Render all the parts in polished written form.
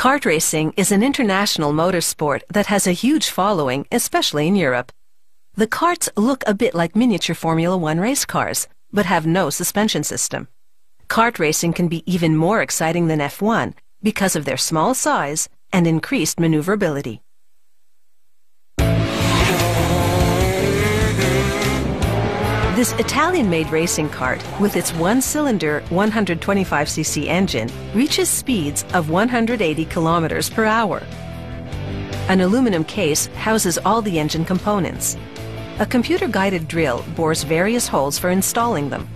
Kart racing is an international motorsport that has a huge following, especially in Europe. The karts look a bit like miniature Formula One race cars, but have no suspension system. Kart racing can be even more exciting than F1 because of their small size and increased maneuverability. This Italian-made racing kart, with its one-cylinder 125cc engine, reaches speeds of 180 kilometers per hour. An aluminum case houses all the engine components. A computer-guided drill bores various holes for installing them.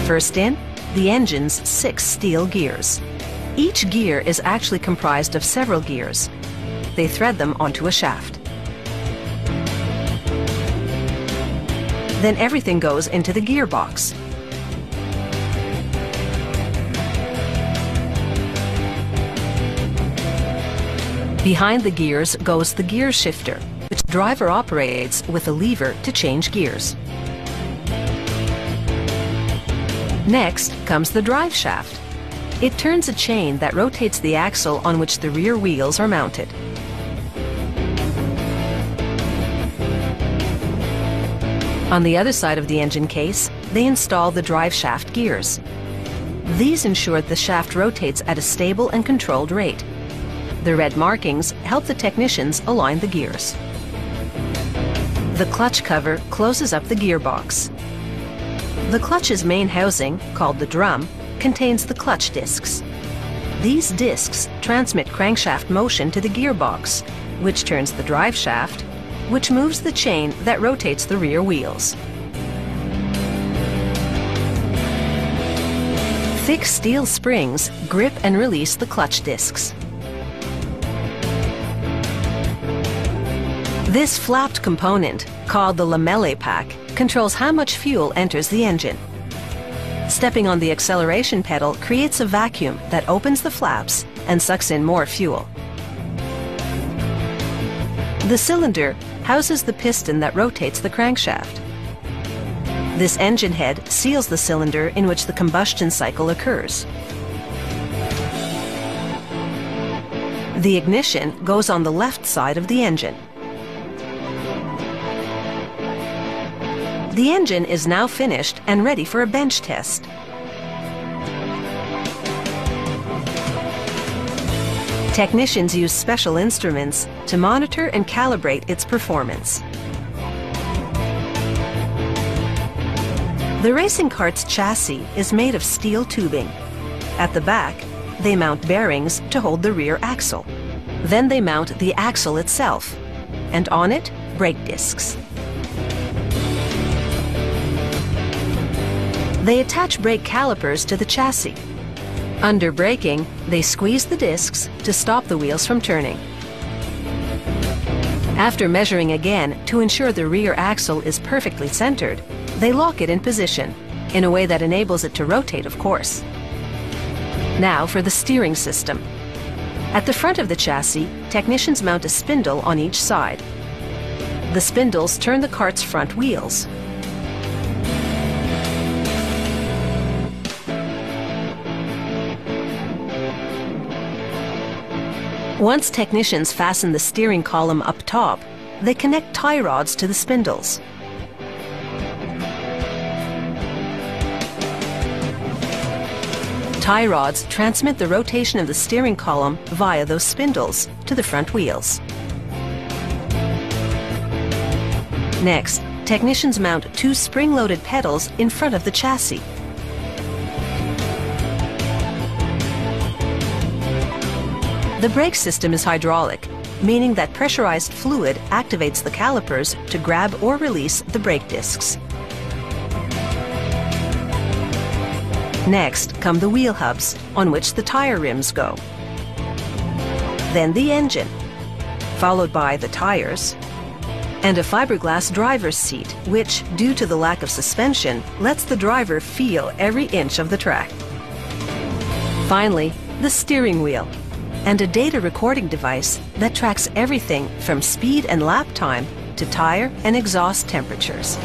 First in, the engine's 6 steel gears. Each gear is actually comprised of several gears. They thread them onto a shaft. Then everything goes into the gearbox. Behind the gears goes the gear shifter, which the driver operates with a lever to change gears. Next comes the drive shaft. It turns a chain that rotates the axle on which the rear wheels are mounted. On the other side of the engine case, they install the drive shaft gears. These ensure the shaft rotates at a stable and controlled rate. The red markings help the technicians align the gears. The clutch cover closes up the gearbox. The clutch's main housing, called the drum, contains the clutch discs. These discs transmit crankshaft motion to the gearbox, which turns the drive shaft, which moves the chain that rotates the rear wheels. Thick steel springs grip and release the clutch discs. This flapped component, called the lamellae pack, controls how much fuel enters the engine. Stepping on the acceleration pedal creates a vacuum that opens the flaps and sucks in more fuel. The cylinder houses the piston that rotates the crankshaft. This engine head seals the cylinder in which the combustion cycle occurs. The ignition goes on the left side of the engine. The engine is now finished and ready for a bench test. Technicians use special instruments to monitor and calibrate its performance. The racing kart's chassis is made of steel tubing. At the back, they mount bearings to hold the rear axle. Then they mount the axle itself, and on it, brake discs. They attach brake calipers to the chassis. Under braking, they squeeze the discs to stop the wheels from turning. After measuring again to ensure the rear axle is perfectly centered, they lock it in position, in a way that enables it to rotate, of course. Now for the steering system. At the front of the chassis, technicians mount a spindle on each side. The spindles turn the kart's front wheels. Once technicians fasten the steering column up top, they connect tie rods to the spindles. Tie rods transmit the rotation of the steering column via those spindles to the front wheels. Next, technicians mount 2 spring-loaded pedals in front of the chassis. The brake system is hydraulic, meaning that pressurized fluid activates the calipers to grab or release the brake discs. Next come the wheel hubs, on which the tire rims go. Then the engine, followed by the tires, and a fiberglass driver's seat, which, due to the lack of suspension, lets the driver feel every inch of the track. Finally, the steering wheel, and a data recording device that tracks everything from speed and lap time to tire and exhaust temperatures.